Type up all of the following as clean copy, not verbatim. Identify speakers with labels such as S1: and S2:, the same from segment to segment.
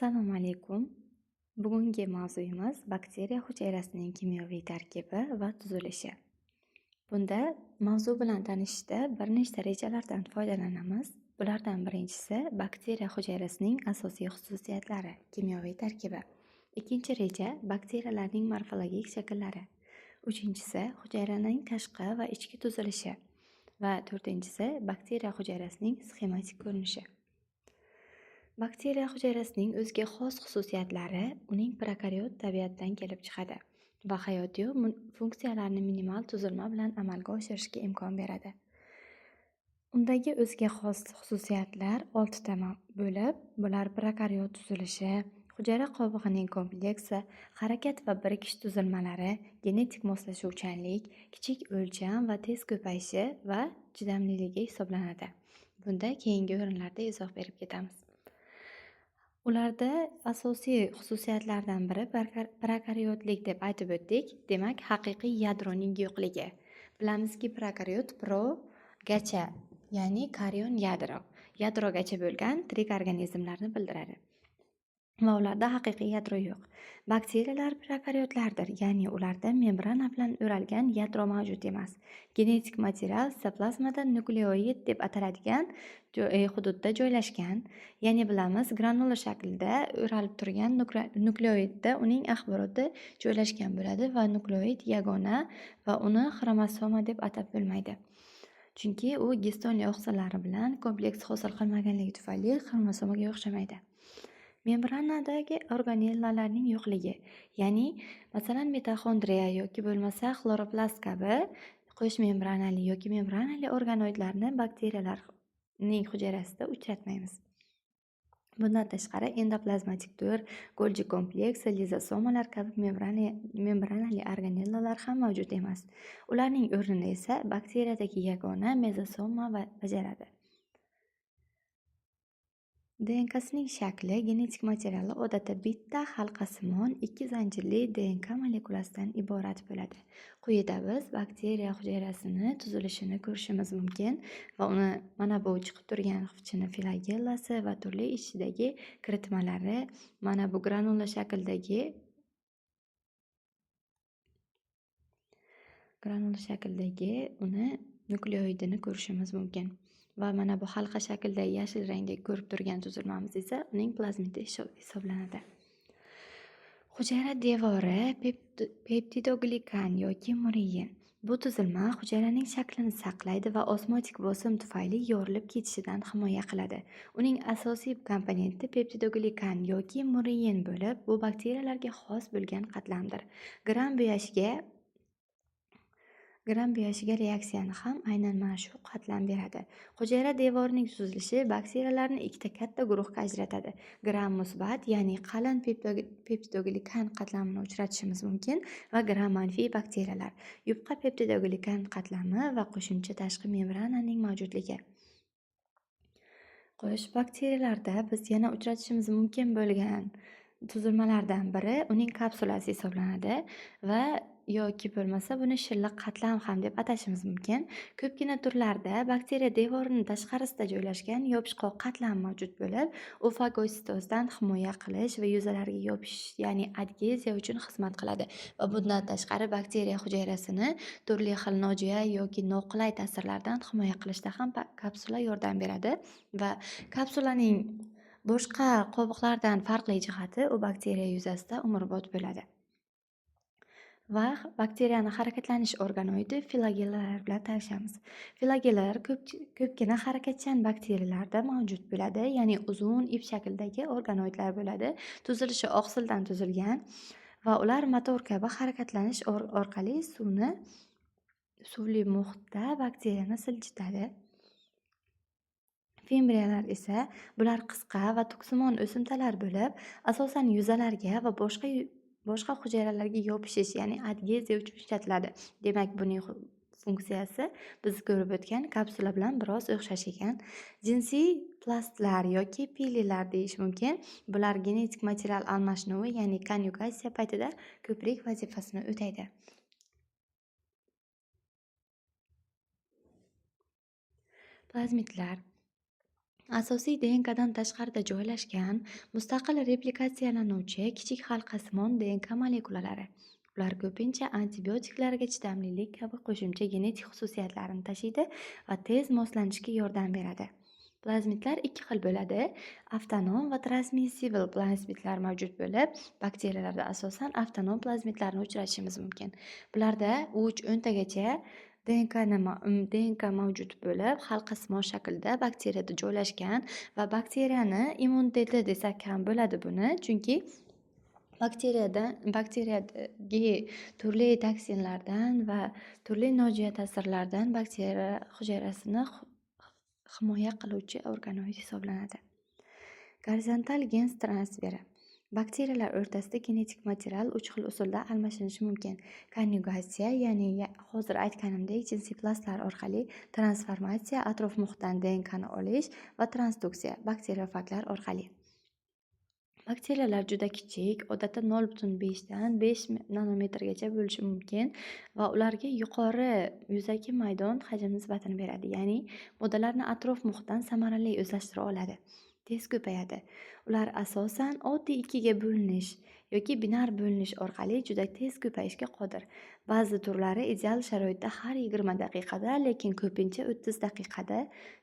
S1: Assalomu alaykum. Bugungi mavzuyimiz bakteriya hujayrasining kimyoviy tarkibi va tuzilishi. Bunda mavzu bilan tanishishda bir nechta rejalardan foydalanamiz. Bulardan birinchisi bakteriya hujayrasining asosiy xususiyatlari, kimyoviy tarkibi. Ikkinchi reja bakteriyalarning morfologik shakllari. Uchinchisi hujayraning tashqi va ichki tuzilishi. Va to'rtinchisi bakteriya hujayrasining sxematik ko'rinishi. Bakteriya hujayrasining o'ziga xos xususiyatlari uning prokariot tabiatidan kelib chiqadi va hayotiy funksiyalarni minimal tuzilma bilan amalga oshirishga imkon beradi. Undagi o'ziga xos xususiyatlar 6 ta bo'lib, bular prokariot tuzilishi, hujayra qobig'ining kompleksi, harakat va birikish tuzilmalari, genetik moslashuvchanlik, kichik o'lcham va tez ko'payishi va chidamliligi hisoblanadi. Bunda keyingi o'rinlarda izoh berib ketamiz. Ularda asosiy xususiyatlardan biri prokariotlik deb aytib o'tdik. Demak, haqiqiy yadroning yo'qligi. Bilamizki, prokariot pro-gacha, ya'ni karyon yadrogacha bo'lgan tirik organizmlarni bildiradi. Va ularda haqiqiy yadro yo'q. Bakteriyalar prokariotlardir, ya'ni ularda membrana bilan o'ralgan yadro mavjud emas. Genetik material sitoplazmada nukleoid deb ataladigan hududda joylashgan. Ya'ni bilamiz, granula shaklida o'ralib turgan nukleoidda uning axboroti joylashgan bo'ladi va nukleoid yagona va uni xromosoma deb atab bo'lmaydi. Chunki u gistonli oqsillar bilan kompleks hosil qilmaganligi tufayli xromosomaga o'xshamaydi. Membranadagi organellalarning yo'qligi, ya'ni masalan mitoxondriya yoki bo'lmasa xloroplast kabi qo'sh membranali yoki membranali organoidlarni bakteriyalarning hujayrasida uchratmaymiz. Bundan tashqari endoplazmatik to'r, Golgi kompleks, lizosomalar kabi membranali organellalar ham mavjud emas. Ularning o'rnini esa bakteriyadagi yagona mezosoma bajaradi. DNKsining shakli, genetik materiali odatda bitta halqasimon ikki zanjirli DNK molekulasidan iborat bo'ladi. Quyida biz bakteriya hujayrasini tuzilishini ko'rishimiz mumkin va uni mana bu chiqib turgan xivchini filagellasi va turli ichidagi kiritmalari, mana bu granula shakldagi uni nukleoidini ko'rishimiz mumkin. Va mana bu halqa shaklda yashil rangda ko'rib turgan tuzilmamiz esa uning plazmidi hisoblanadi. Hujayra devori peptidoglikan yoki murein. Bu tuzilma hujayraning shaklini saqlaydi va osmotik bosim tufayli yorilib ketishidan himoya qiladi. Uning asosiy komponenti peptidoglikan yoki murein bo'lib, bu bakteriyalarga xos bo'lgan qatlamdir. Gram bo'yashiga reaksiyani ham aynan mana shu qatlam beradi. Hujayra devorining tuzilishi bakteriyalarni ikkita katta guruhga ajratadi. Gram musbat, ya'ni qalin peptidoglikan qatlamini uchratishimiz mumkin va gram manfiy bakteriyalar, yupqa peptidoglikan qatlami va qo'shimcha tashqi membrananing mavjudligi. Xo'sh, bakteriyalarda biz yana uchratishimiz mumkin bo'lgan tuzilmalardan biri uning kapsulasi hisoblanadi va yoki bo'lmasa buni shilliq qatlam ham deb atashimiz mumkin. Ko'pgina turlarda bakteriya devorining tashqarisida joylashgan yopishqoq qatlam mavjud bo'lib, u fagositozdan himoya qilish va yuzalarga yopishish, ya'ni adgeziya uchun xizmat qiladi va bundan tashqari bakteriya hujayrasini turli xil nojo'ya yoki noqulay ta'sirlardan himoya qilishda ham kapsula yordam beradi va kapsulaning boshqa qobiqlardan farqli jihati u bakteriya yuzasida umrbod bo'ladi. Va bakteriyani harakatlanish organoidi flagellalar bilan tanishamiz. Flagellalar ko'pgina harakatchan bakteriyalarda mavjud bo'ladi, ya'ni uzun ip shaklidagi organoidlar bo'ladi. Tuzilishi oqsildan tuzilgan va ular motor kabi harakatlanish orqali suvli muhitda bakteriyani siljitadi. Fimbriyalar esa bular qisqa va tuksimon o'simtalar bo'lib, asosan yuzalarga va boshqa hujayralarga yopishish, ya'ni adgeziya uchun ishlatiladi. Demak, buning funksiyasi biz ko'rib o'tgan kapsula bilan biroz o'xshash ekan. Jinsiy plastlar yoki pililar deyish mumkin. Bular genetik material almashinuvi, ya'ni konjugatsiya paytida ko'prik vazifasini o'taydi. Plazmitlar Asosiy DNKdan tashqarida joylashgan mustaqil replikatsiyalanuvchi kichik halqasimon DNK molekulalari. Ular ko'pincha antibiotiklarga chidamlilik kabi qo'shimcha genetik xususiyatlarni tashiydi va tez moslanishga yordam beradi. Plazmidlar ikki xil bo'ladi. Avtonom va transmissible plazmidlar mavjud bo'lib, bakteriyalarda asosan avtonom plazmidlarni uchratishimiz mumkin. Bularda 3-10 tagacha DNK mavjud bo'lib, halqasimon shaklda bakteriyada joylashgan va bakteriyani immuniteti desak ham bo'ladi buni, chunki bakteriyadagi turli toksinlardan va turli nojo'ya ta'sirlardan bakteriya hujayrasini himoya qiluvchi organoid hisoblanadi. Gorizontal gen transferi. Bakteriyalar o'rtasida genetik material 3 xil usulda almashinishi mumkin. Konjugatsiya, ya'ni hozir aytganimdek jinsiy plastlar orqali, transformatsiya, atrof muhitdan DNKni olish va transduksiya, bakteriofaglar orqali. Bakteriyalar juda kichik, odatda 0,5 dan 5 nanometrgacha bo'lishi mumkin va ularga yuqori yuzaki maydon hajm nisbatini beradi, ya'ni moddalarni atrof muhitdan samarali o'zlashtira oladi. Tez ko'payadi. Ular asosan oddiy 2 ga bo'linish yoki binar bo'linish orqali juda tez ko'payishga qodir. Ba'zi turlari ideal sharoitda har 20 daqiqada, lekin ko'pincha 30 daqiqada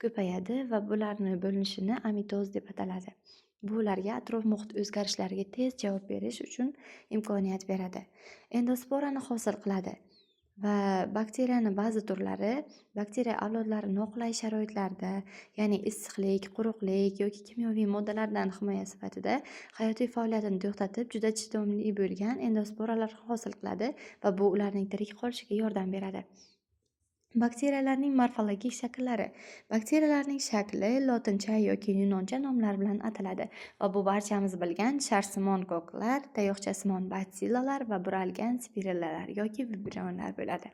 S1: ko'payadi va bularni bo'linishini amitoz deb ataladi. Bu ularga atrof muhit o'zgarishlariga tez javob berish uchun imkoniyat beradi. Endosporani hosil qiladi va bakteriyaning ba'zi turlari bakteriya avlodlari noqulay sharoitlarda, ya'ni issiqlik, quruqlik yoki kimyoviy moddalardan himoya sifatida hayotiy faoliyatini to'xtatib, juda chidamli bo'lgan endosporalar hosil qiladi va bu ularning tirik qolishiga yordam beradi. Bakteriyalarning morfologik shakllari. Bakteriyalarning shakli lotincha yoki yunoncha nomlar bilan ataladi va bu barchamiz bilgan sharsimon koklar, tayoqchasimon batsillalar va buralgan spirillalar yoki vibrionlar bo'ladi.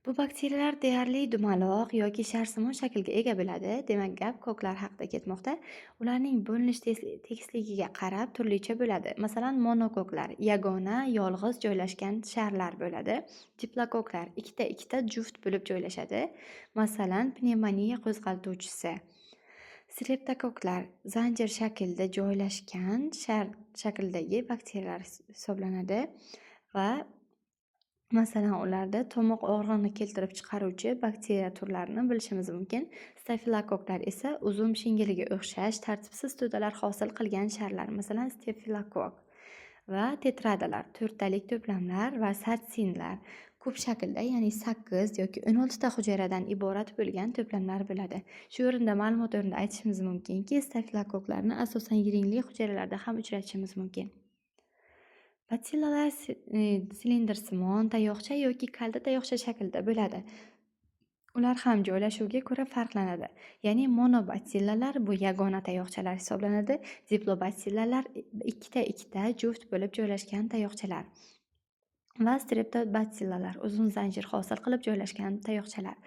S1: Bu bakteriyalar deyarli dumaloq yoki sharsimon shaklga ega bo'ladi. Demak, gap koklar haqida ketmoqda. Ularning bo'linish tekisligiga qarab turlicha bo'ladi. Masalan, monokoklar yagona, yolg'iz joylashgan sharlar bo'ladi. Diplokoklar ikkita juft bo'lib joylashadi. Masalan, pnevmoniya qo'zg'atuvchisi. Streptokoklar zanjir shaklda joylashgan shar shakldagi bakteriyalar hisoblanadi va masalan, ularda tomoq og'rig'ini keltirib chiqaruvchi bakteriya turlarini bilishimiz mumkin. Stafilokoklar esa uzum shingiliga o'xshash tartibsiz to'dalar hosil qilgan sharlar, masalan, stafilokok va tetradalar, to'rttalik to'plamlar va satsinlar ko'p shaklda, ya'ni 8 yoki 16 ta hujayradan iborat bo'lgan to'plamlar bo'ladi. Shu o'rinda ma'lumot o'rnida aytishimiz mumkinki, stafilokoklarni asosan yiringli hujayralarda ham uchratishimiz mumkin. Batsillalar silindrsimon, tayoqcha yoki kalta tayoqcha shaklda bo'ladi. Ular ham joylashuviga ko'ra farqlanadi. Ya'ni monobatsillalar bu yagona tayoqchalar hisoblanadi. Diplobatsillalar ikkita juft bo'lib joylashgan tayoqchalar. Va streptobatsillalar uzun zanjir hosil qilib joylashgan tayoqchalar.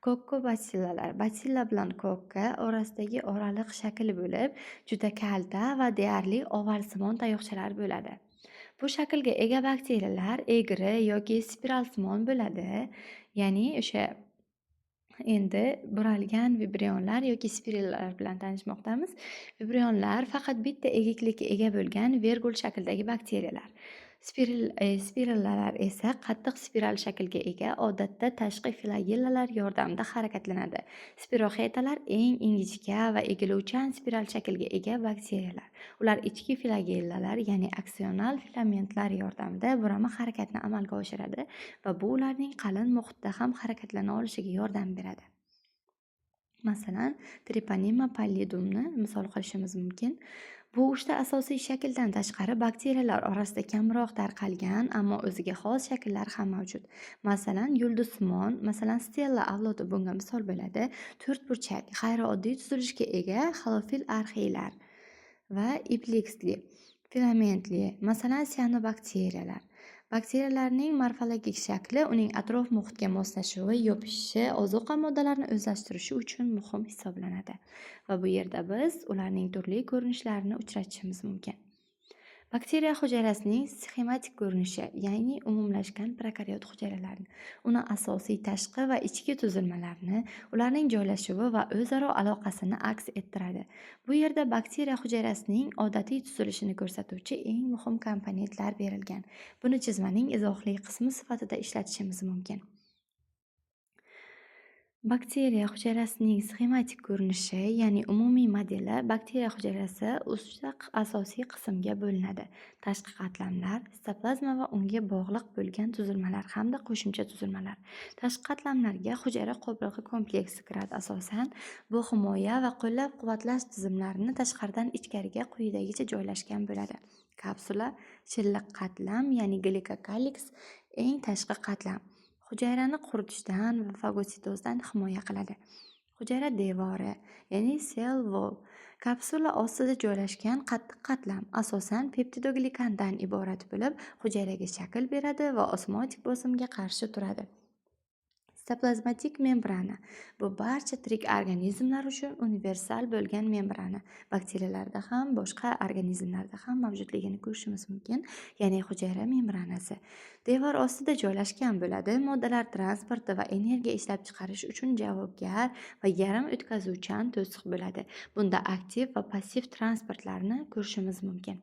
S1: Kokkobatsillalar batsilla bilan kokka orasidagi oraliq shakl bo'lib, juda kalta va deyarli ovalsimon tayoqchalar bo'ladi. Bu shaklga ega bakteriyalar egri yoki spiralsimon bo'ladi. Ya'ni o'sha endi buralgan vibrionlar yoki spirallar bilan tanishmoqdamiz. Vibrionlar faqat bitta egiklikka ega bo'lgan vergul shakldagi bakteriyalar. Spirallalar esa qattiq spiral shaklga ega, odatda tashqi flagellalar yordamida harakatlanadi. Spiroxetalar eng ingichka va egiluvchan spiral shaklga ega bakteriyalar. Ular ichki flagellalar, ya'ni aksional filamentlar yordamida burama harakatni amalga oshiradi va bu ularning qalin muhitda ham harakatlana olishiga yordam beradi. Masalan, Treponema pallidumni misol qilishimiz mumkin. Bu 3 ta asosiy shakldan tashqari bakteriyalar orasida kamroq tarqalgan, ammo o'ziga xos shakllar ham mavjud. Masalan, yulduzsimon, masalan, stella avlodi bunga misol bo'ladi. To'rtburchak, g'ayrioddiy tuzilishga ega xlorofil arxeylar va iplexli, filamentli, masalan, sianobakteriyalar. Bakteriyalarning morfologik shakli uning atrof muhitga moslashuvi, yopishishi, ozuqa moddalarini o'zlashtirishi uchun muhim hisoblanadi. Va bu yerda biz ularning turli ko'rinishlarini uchratishimiz mumkin. Bakteriya hujayrasining sxematik ko'rinishi, ya'ni umumlashgan prokaryot hujayralarni, uni asosiy tashqi va ichki tuzilmalarini, ularning joylashuvi va o'zaro aloqasini aks ettiradi. Bu yerda bakteriya hujayrasining odatiy tuzilishini ko'rsatuvchi eng muhim komponentlar berilgan. Buni chizmaning izohli qismi sifatida ishlatishimiz mumkin. Bakteriya hujayrasining sxematik ko'rinishi, ya'ni umumiy modeli, bakteriya hujayrasi 3 asosiy qismga bo'linadi. Tashqi qatlamlar, sitoplazma va unga bog'liq bo'lgan tuzilmalar hamda qo'shimcha tuzilmalar. Tashqi qatlamlarga hujayra qobig'i kompleksi kiradi asosan. Bu himoya va qo'llab-quvvatlash tizimlarini tashqaridan ichkariga quyidagicha joylashgan bo'ladi. Kapsula, shilliq qatlam, ya'ni glikokaliks eng tashqi qatlam. Hujayrani quritishdan va fagositozdan himoya qiladi. Hujayra devori, ya'ni cell wall, kapsula ostida joylashgan qattiq qatlam, asosan peptidoglikandan iborat bo'lib, hujayraga shakl beradi va osmotik bosimga qarshi turadi. Sitoplazmatik membrana – bu barcha tirik organizmlar uchun universal bo'lgan membrana. Bakteriyalarda ham, boshqa organizmlarda ham mavjudligini ko'rishimiz mumkin, ya'ni hujayra membranasi. Devor ostida joylashgan bo'ladi, moddalar transporti va energiya ishlab chiqarish uchun javobgar va yarim o'tkazuvchan to'siq bo'ladi. Bunda aktiv va passiv transportlarni ko'rishimiz mumkin.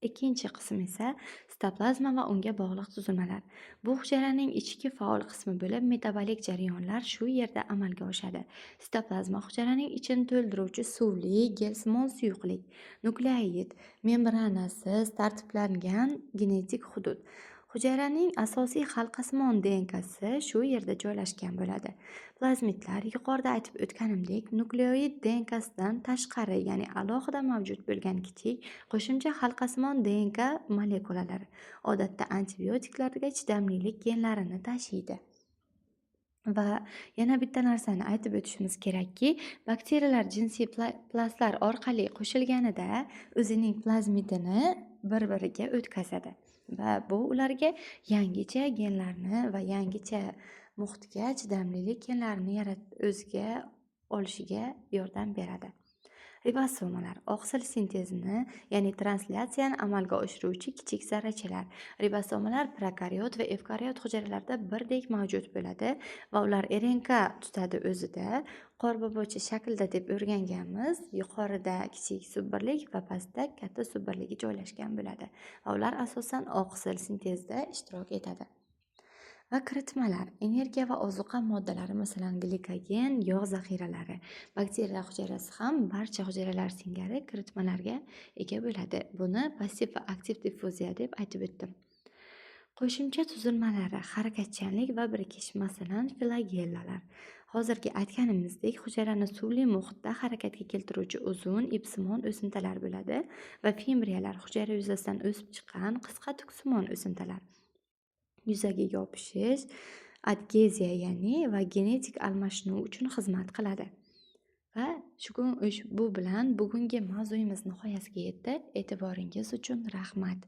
S1: Ikkinchi qism esa sitoplazma va unga bog'liq tuzilmalar. Bu hujayraning ichki faol qismi bo'lib, metabolik jarayonlar shu yerda amalga oshadi. Sitoplazma hujayraning ichini to'ldiruvchi suvli, gelsimon suyuqlik. Nukleoid membranasiz tartiblangan genetik hudud. Hujayraning asosiy halqasimon DNKsi shu yerda joylashgan bo'ladi. Plazmitlar yuqorida aytib o'tganimdek, nukleoid DNKsidan tashqari, ya'ni alohida mavjud bo'lgan kichik qo'shimcha halqasimon DNK molekulalari, odatda antibiotiklarga chidamlilik genlarini tashiydi. Va yana bitta narsani aytib o'tishimiz kerakki, bakteriyalar jinsiy plastlar orqali qo'shilganida o'zining plazmidini bir-biriga o'tkazadi va bu ularga yangicha genlarni va yangicha muhitga chidamlilik genlarini o'ziga olishiga yordam beradi. Ribosomalar oqsil sintezini, ya'ni translyatsiyani amalga oshiruvchi kichik zarrachalar. Ribosomalar prokaryot va evkaryot hujayralarda birdek mavjud bo'ladi va ular RNK tutadi o'zida. Qorbobocha shaklda deb o'rganganmiz. Yuqorida kichik subbirlik va pastda katta subbirligi joylashgan bo'ladi va ular asosan oqsil sintezida ishtirok etadi. Va kiritmalar, energiya va ozuqa moddalari, masalan glikogen, yog' zaxiralari. Bakteriya hujayrasi ham barcha hujayralar singari kiritmalarga ega bo'ladi. Buni passiv va aktiv diffuziya deb aytib o'tdim. Qo'shimcha tuzilmalari, harakatchanlik va birikish, masalan flagellalar. Hozirgi aytganimizdek, hujayrani suvli muhitda harakatga keltiruvchi uzun ipsimon o'simtalar bo'ladi va fimbriyalar hujayra yuzasidan o'sib chiqqan qisqa tuksimon o'simtalar. Yuzaga yopishish, adgeziya ya'ni va genetik almashinuv uchun xizmat qiladi. Va bu bilan bugungi mavzuyimiz nihoyasiga yetdi. E'tiboringiz uchun rahmat.